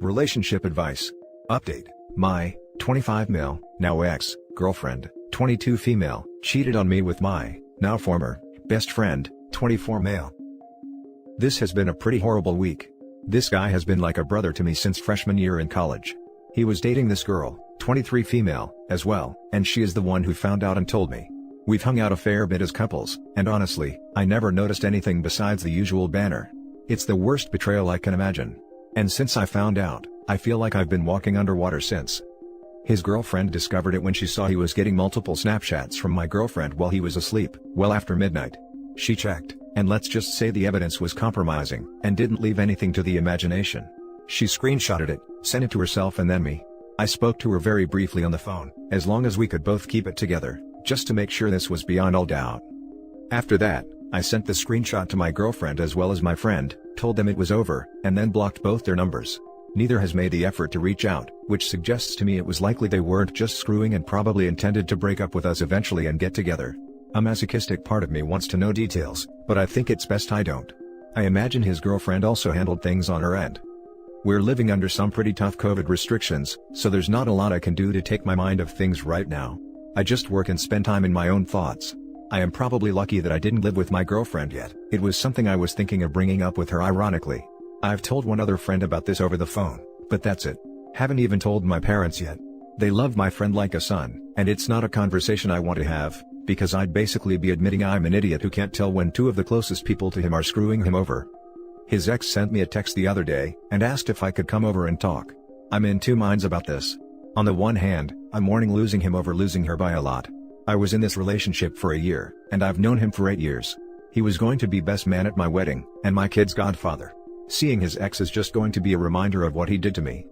Relationship advice. Update. My 25 male, now ex-girlfriend, 22 female, cheated on me with my now former best friend, 24 male. This has been a pretty horrible week. This guy has been like a brother to me since freshman year in college. He was dating this girl, 23 female, as well, and she is the one who found out and told me. We've hung out a fair bit as couples, and honestly, I never noticed anything besides the usual banter. It's the worst betrayal I can imagine. And since I found out, I feel like I've been walking underwater since. His girlfriend discovered it when she saw he was getting multiple Snapchats from my girlfriend while he was asleep, well after midnight. She checked, and let's just say the evidence was compromising, and didn't leave anything to the imagination. She screenshotted it, sent it to herself and then me. I spoke to her very briefly on the phone, as long as we could both keep it together, just to make sure this was beyond all doubt. After that, I sent the screenshot to my girlfriend as well as my friend, told them it was over, and then blocked both their numbers. Neither has made the effort to reach out, which suggests to me it was likely they weren't just screwing and probably intended to break up with us eventually and get together. A masochistic part of me wants to know details, but I think it's best I don't. I imagine his girlfriend also handled things on her end. We're living under some pretty tough COVID restrictions, so there's not a lot I can do to take my mind off things right now. I just work and spend time in my own thoughts. I am probably lucky that I didn't live with my girlfriend yet. It was something I was thinking of bringing up with her ironically. I've told one other friend about this over the phone, but that's it. Haven't even told my parents yet. They love my friend like a son, and it's not a conversation I want to have, because I'd basically be admitting I'm an idiot who can't tell when two of the closest people to him are screwing him over. His ex sent me a text the other day, and asked if I could come over and talk. I'm in two minds about this. On the one hand, I'm mourning losing him over losing her by a lot. I was in this relationship for a year, and I've known him for 8 years. He was going to be best man at my wedding, and my kid's godfather. Seeing his ex is just going to be a reminder of what he did to me.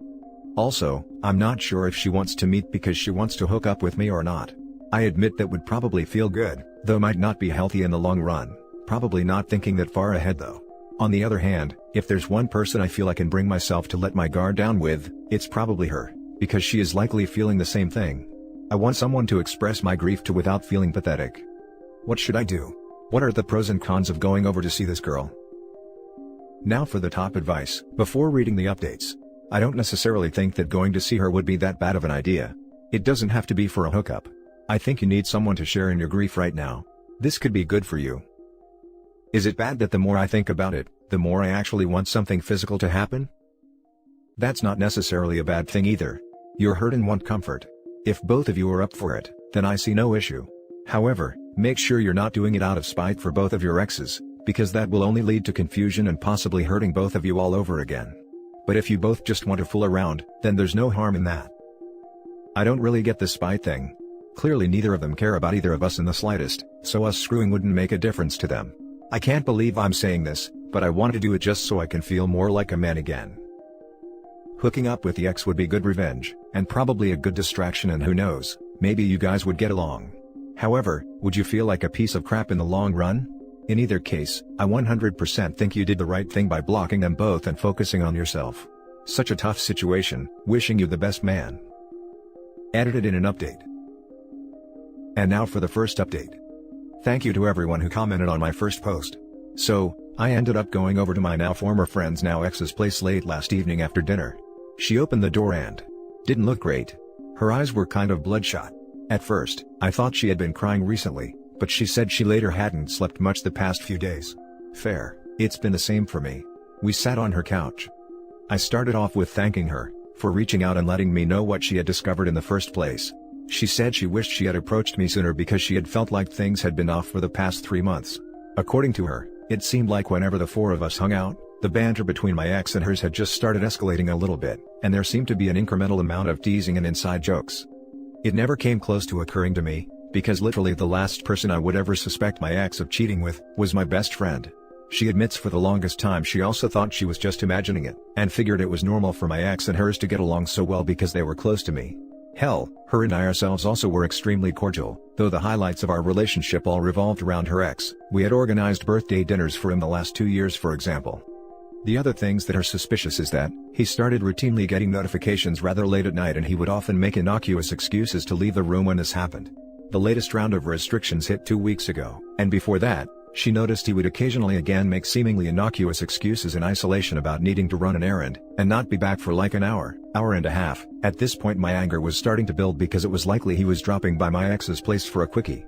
Also, I'm not sure if she wants to meet because she wants to hook up with me or not. I admit that would probably feel good, though might not be healthy in the long run, probably not thinking that far ahead though. On the other hand, if there's one person I feel I can bring myself to let my guard down with, it's probably her, because she is likely feeling the same thing. I want someone to express my grief to without feeling pathetic. What should I do? What are the pros and cons of going over to see this girl? Now for the top advice. Before reading the updates, I don't necessarily think that going to see her would be that bad of an idea. It doesn't have to be for a hookup. I think you need someone to share in your grief right now. This could be good for you. Is it bad that the more I think about it, the more I actually want something physical to happen? That's not necessarily a bad thing either. You're hurt and want comfort. If both of you are up for it, then I see no issue. However, make sure you're not doing it out of spite for both of your exes, because that will only lead to confusion and possibly hurting both of you all over again. But if you both just want to fool around, then there's no harm in that. I don't really get the spite thing. Clearly neither of them care about either of us in the slightest, so us screwing wouldn't make a difference to them. I can't believe I'm saying this, but I want to do it just so I can feel more like a man again. Hooking up with the ex would be good revenge, and probably a good distraction, and who knows, maybe you guys would get along. However, would you feel like a piece of crap in the long run? In either case, I 100% think you did the right thing by blocking them both and focusing on yourself. Such a tough situation, wishing you the best, man. Edited in an update. And now for the first update. Thank you to everyone who commented on my first post. So, I ended up going over to my now former friend's now ex's place late last evening after dinner. She opened the door and didn't look great. Her eyes were kind of bloodshot. At first, I thought she had been crying recently, but she said she later hadn't slept much the past few days. Fair, it's been the same for me. We sat on her couch. I started off with thanking her for reaching out and letting me know what she had discovered in the first place. She said she wished she had approached me sooner because she had felt like things had been off for the past 3 months. According to her, it seemed like whenever the four of us hung out, the banter between my ex and hers had just started escalating a little bit, and there seemed to be an incremental amount of teasing and inside jokes. It never came close to occurring to me, because literally the last person I would ever suspect my ex of cheating with was my best friend. She admits for the longest time she also thought she was just imagining it, and figured it was normal for my ex and hers to get along so well because they were close to me. Hell, her and I ourselves also were extremely cordial, though the highlights of our relationship all revolved around her ex. We had organized birthday dinners for him the last 2 years, for example. The other things that are suspicious is that he started routinely getting notifications rather late at night, and he would often make innocuous excuses to leave the room when this happened. The latest round of restrictions hit 2 weeks ago, and before that, She noticed he would occasionally again make seemingly innocuous excuses in isolation about needing to run an errand, and not be back for like an hour and a half. At this point my anger was starting to build because it was likely he was dropping by my ex's place for a quickie.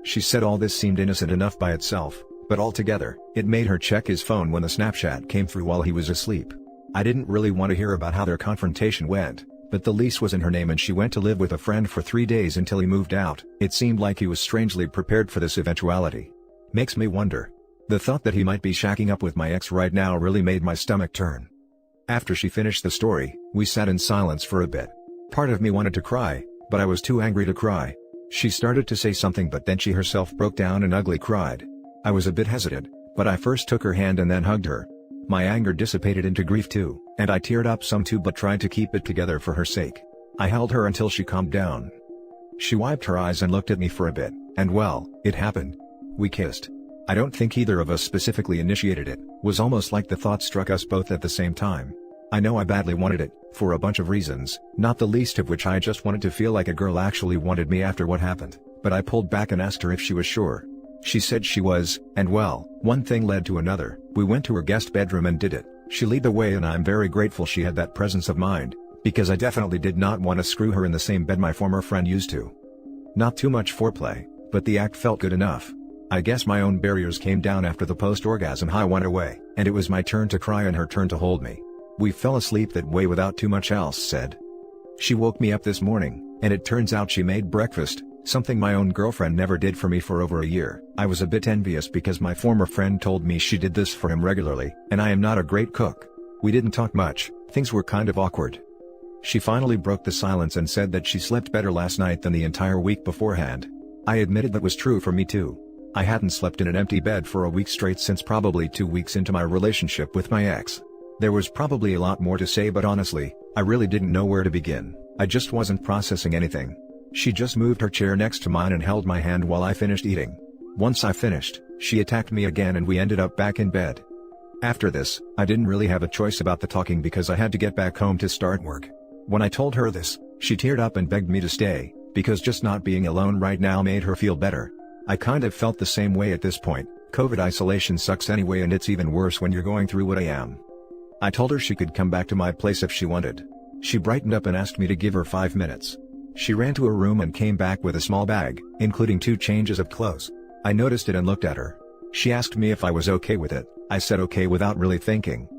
She said all this seemed innocent enough by itself, but altogether, it made her check his phone when the Snapchat came through while he was asleep. I didn't really want to hear about how their confrontation went, but the lease was in her name and she went to live with a friend for 3 days until he moved out. It seemed like he was strangely prepared for this eventuality. Makes me wonder. The thought that he might be shacking up with my ex right now really made my stomach turn. After she finished the story, we sat in silence for a bit. Part of me wanted to cry, but I was too angry to cry. She started to say something but then she herself broke down and ugly cried. I was a bit hesitant, but I first took her hand and then hugged her. My anger dissipated into grief too, and I teared up some too but tried to keep it together for her sake. I held her until she calmed down. She wiped her eyes and looked at me for a bit, and well, it happened. We kissed. I don't think either of us specifically initiated it, was almost like the thought struck us both at the same time. I know I badly wanted it, for a bunch of reasons, not the least of which I just wanted to feel like a girl actually wanted me after what happened, but I pulled back and asked her if she was sure. She said she was, and well, one thing led to another. We went to her guest bedroom and did it. She led the way and I'm very grateful she had that presence of mind, because I definitely did not want to screw her in the same bed my former friend used to. Not too much foreplay, but the act felt good enough. I guess my own barriers came down after the post-orgasm high went away, and it was my turn to cry and her turn to hold me. We fell asleep that way without too much else said. She woke me up this morning, and it turns out she made breakfast, something my own girlfriend never did for me for over a year. I was a bit envious because my former friend told me she did this for him regularly, and I am not a great cook. We didn't talk much, things were kind of awkward. She finally broke the silence and said that she slept better last night than the entire week beforehand. I admitted that was true for me too. I hadn't slept in an empty bed for a week straight since probably 2 weeks into my relationship with my ex. There was probably a lot more to say but honestly, I really didn't know where to begin. I just wasn't processing anything. She just moved her chair next to mine and held my hand while I finished eating. Once I finished, she attacked me again and we ended up back in bed. After this, I didn't really have a choice about the talking because I had to get back home to start work. When I told her this, she teared up and begged me to stay, because just not being alone right now made her feel better. I kind of felt the same way at this point. COVID isolation sucks anyway and it's even worse when you're going through what I am. I told her she could come back to my place if she wanted. She brightened up and asked me to give her 5 minutes. She ran to her room and came back with a small bag, including 2 changes of clothes. I noticed it and looked at her. She asked me if I was okay with it. I said okay without really thinking.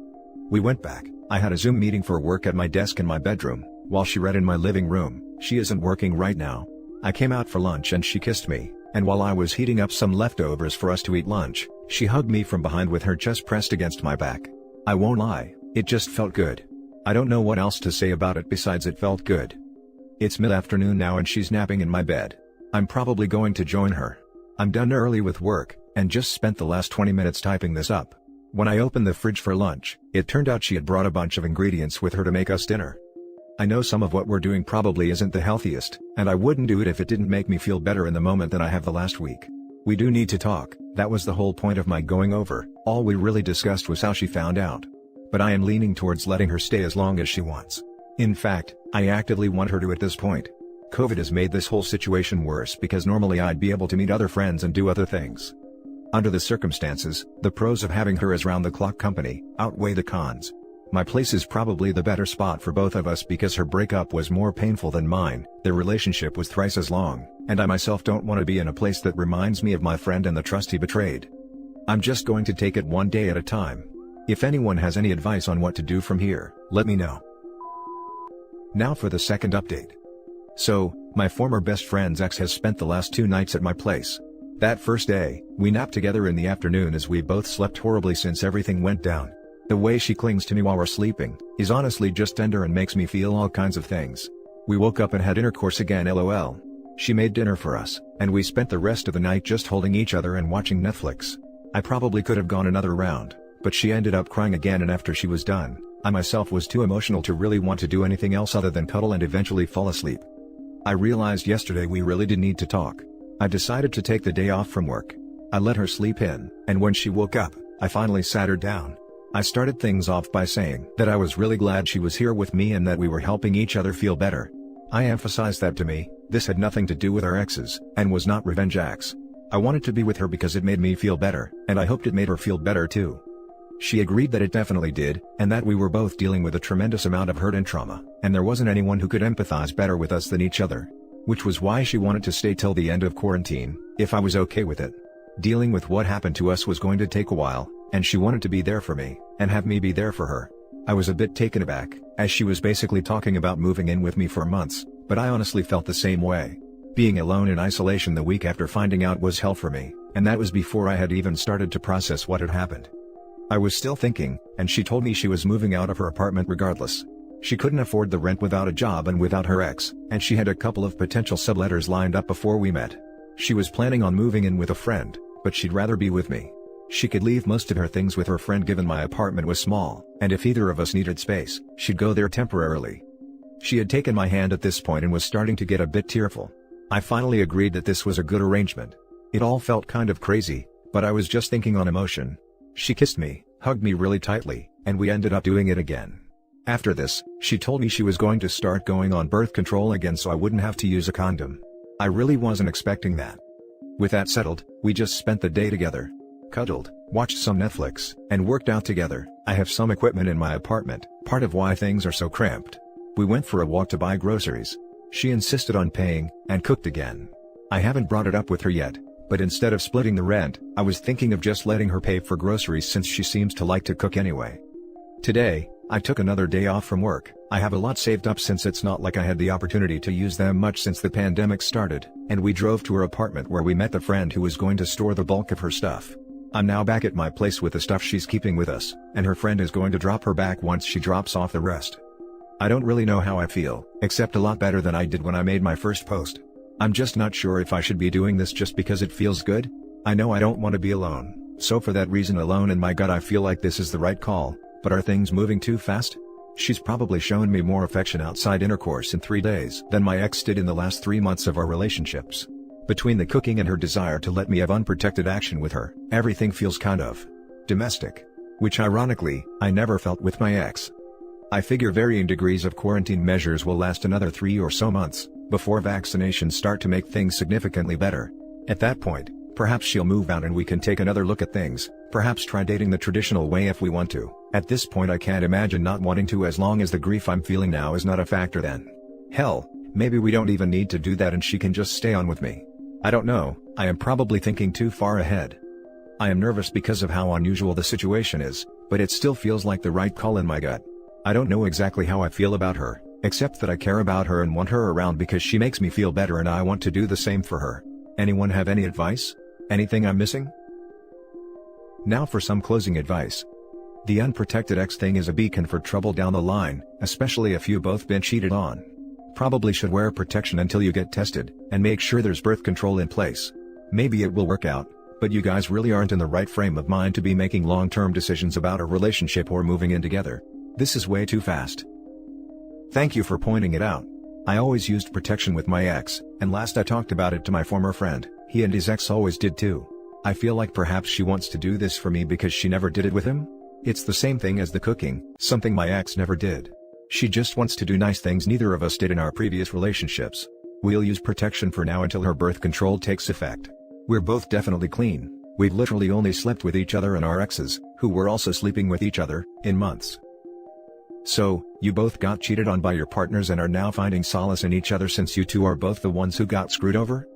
We went back. I had a Zoom meeting for work at my desk in my bedroom, while she read in my living room. She isn't working right now. I came out for lunch and she kissed me, and while I was heating up some leftovers for us to eat lunch, she hugged me from behind with her chest pressed against my back. I won't lie, it just felt good. I don't know what else to say about it besides it felt good. It's mid-afternoon now and she's napping in my bed. I'm probably going to join her. I'm done early with work, and just spent the last 20 minutes typing this up. When I opened the fridge for lunch, it turned out she had brought a bunch of ingredients with her to make us dinner. I know some of what we're doing probably isn't the healthiest, and I wouldn't do it if it didn't make me feel better in the moment than I have the last week. We do need to talk, that was the whole point of my going over. All we really discussed was how she found out. But I am leaning towards letting her stay as long as she wants. In fact, I actively want her to at this point. COVID has made this whole situation worse because normally I'd be able to meet other friends and do other things. Under the circumstances, the pros of having her as round-the-clock company outweigh the cons. My place is probably the better spot for both of us because her breakup was more painful than mine, their relationship was thrice as long, and I myself don't want to be in a place that reminds me of my friend and the trust he betrayed. I'm just going to take it one day at a time. If anyone has any advice on what to do from here, let me know. Now for the second update. So, my former best friend's ex has spent the last 2 nights at my place. That first day, we napped together in the afternoon as we both slept horribly since everything went down. The way she clings to me while we're sleeping is honestly just tender and makes me feel all kinds of things. We woke up and had intercourse again lol. She made dinner for us, and we spent the rest of the night just holding each other and watching Netflix. I probably could have gone another round, but she ended up crying again, and after she was done, I myself was too emotional to really want to do anything else other than cuddle and eventually fall asleep. I realized yesterday we really did need to talk. I decided to take the day off from work. I let her sleep in, and when she woke up, I finally sat her down. I started things off by saying that I was really glad she was here with me and that we were helping each other feel better. I emphasized that to me, this had nothing to do with our exes, and was not revenge acts. I wanted to be with her because it made me feel better, and I hoped it made her feel better too. She agreed that it definitely did, and that we were both dealing with a tremendous amount of hurt and trauma, and there wasn't anyone who could empathize better with us than each other. Which was why she wanted to stay till the end of quarantine, if I was okay with it. Dealing with what happened to us was going to take a while, and she wanted to be there for me, and have me be there for her. I was a bit taken aback, as she was basically talking about moving in with me for months, but I honestly felt the same way. Being alone in isolation the week after finding out was hell for me, and that was before I had even started to process what had happened. I was still thinking, and she told me she was moving out of her apartment regardless. She couldn't afford the rent without a job and without her ex, and she had a couple of potential subletters lined up before we met. She was planning on moving in with a friend, but she'd rather be with me. She could leave most of her things with her friend given my apartment was small, and if either of us needed space, she'd go there temporarily. She had taken my hand at this point and was starting to get a bit tearful. I finally agreed that this was a good arrangement. It all felt kind of crazy, but I was just thinking on emotion. She kissed me, hugged me really tightly, and we ended up doing it again. After this, she told me she was going to start going on birth control again so I wouldn't have to use a condom. I really wasn't expecting that. With that settled, we just spent the day together. Cuddled, watched some Netflix, and worked out together. I have some equipment in my apartment, part of why things are so cramped. We went for a walk to buy groceries. She insisted on paying, and cooked again. I haven't brought it up with her yet, but instead of splitting the rent, I was thinking of just letting her pay for groceries since she seems to like to cook anyway. Today, I took another day off from work. I have a lot saved up since it's not like I had the opportunity to use them much since the pandemic started, and we drove to her apartment where we met the friend who was going to store the bulk of her stuff. I'm now back at my place with the stuff she's keeping with us, and her friend is going to drop her back once she drops off the rest. I don't really know how I feel, except a lot better than I did when I made my first post. I'm just not sure if I should be doing this just because it feels good. I know I don't want to be alone, so for that reason alone in my gut I feel like this is the right call, but are things moving too fast? She's probably shown me more affection outside intercourse in 3 days than my ex did in the last 3 months of our relationships. Between the cooking and her desire to let me have unprotected action with her, everything feels kind of domestic. Which ironically, I never felt with my ex. I figure varying degrees of quarantine measures will last another 3 or so months, before vaccinations start to make things significantly better. At that point, perhaps she'll move out and we can take another look at things, perhaps try dating the traditional way if we want to. At this point I can't imagine not wanting to as long as the grief I'm feeling now is not a factor then. Hell, maybe we don't even need to do that and she can just stay on with me. I don't know, I am probably thinking too far ahead. I am nervous because of how unusual the situation is, but it still feels like the right call in my gut. I don't know exactly how I feel about her, except that I care about her and want her around because she makes me feel better and I want to do the same for her. Anyone have any advice? Anything I'm missing? Now for some closing advice. The unprotected ex thing is a beacon for trouble down the line, especially if you both been cheated on. Probably should wear protection until you get tested, and make sure there's birth control in place. Maybe it will work out, but you guys really aren't in the right frame of mind to be making long-term decisions about a relationship or moving in together. This is way too fast. Thank you for pointing it out. I always used protection with my ex, and last I talked about it to my former friend, he and his ex always did too. I feel like perhaps she wants to do this for me because she never did it with him? It's the same thing as the cooking, something my ex never did. She just wants to do nice things neither of us did in our previous relationships. We'll use protection for now until her birth control takes effect. We're both definitely clean. We've literally only slept with each other and our exes, who were also sleeping with each other, in months. So, you both got cheated on by your partners and are now finding solace in each other since you two are both the ones who got screwed over?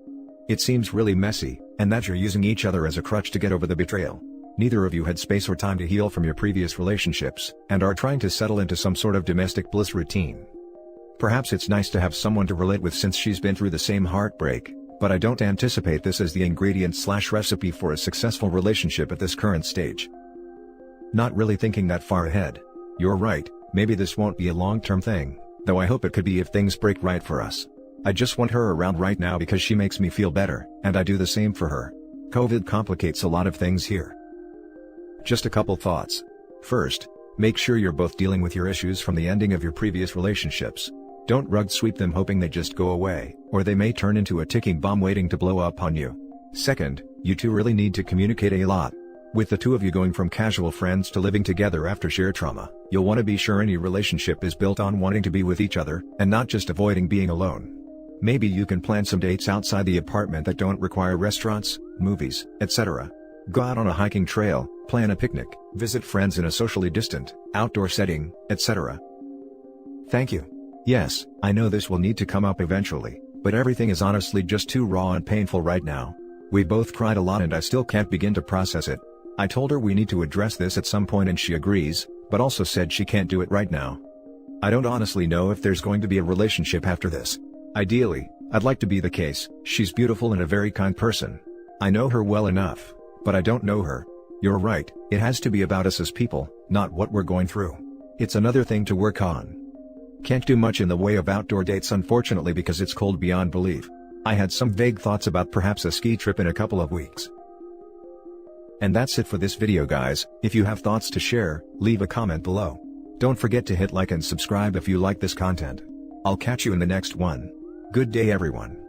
It seems really messy, and that you're using each other as a crutch to get over the betrayal. Neither of you had space or time to heal from your previous relationships, and are trying to settle into some sort of domestic bliss routine. Perhaps it's nice to have someone to relate with since she's been through the same heartbreak, but I don't anticipate this as the ingredient/recipe for a successful relationship at this current stage. Not really thinking that far ahead. You're right, maybe this won't be a long-term thing, though I hope it could be if things break right for us. I just want her around right now because she makes me feel better, and I do the same for her. COVID complicates a lot of things here. Just a couple thoughts. First, make sure you're both dealing with your issues from the ending of your previous relationships. Don't rug sweep them hoping they just go away, or they may turn into a ticking bomb waiting to blow up on you. Second, you two really need to communicate a lot. With the two of you going from casual friends to living together after shared trauma, you'll want to be sure any relationship is built on wanting to be with each other, and not just avoiding being alone. Maybe you can plan some dates outside the apartment that don't require restaurants, movies, etc. Go out on a hiking trail, plan a picnic, visit friends in a socially distant, outdoor setting, etc. Thank you. Yes, I know this will need to come up eventually, but everything is honestly just too raw and painful right now. We both cried a lot and I still can't begin to process it. I told her we need to address this at some point and she agrees, but also said she can't do it right now. I don't honestly know if there's going to be a relationship after this. Ideally, I'd like to be the case. She's beautiful and a very kind person. I know her well enough, but I don't know her. You're right, it has to be about us as people, not what we're going through. It's another thing to work on. Can't do much in the way of outdoor dates unfortunately because it's cold beyond belief. I had some vague thoughts about perhaps a ski trip in a couple of weeks. And that's it for this video guys. If you have thoughts to share, leave a comment below. Don't forget to hit like and subscribe if you like this content. I'll catch you in the next one. Good day everyone.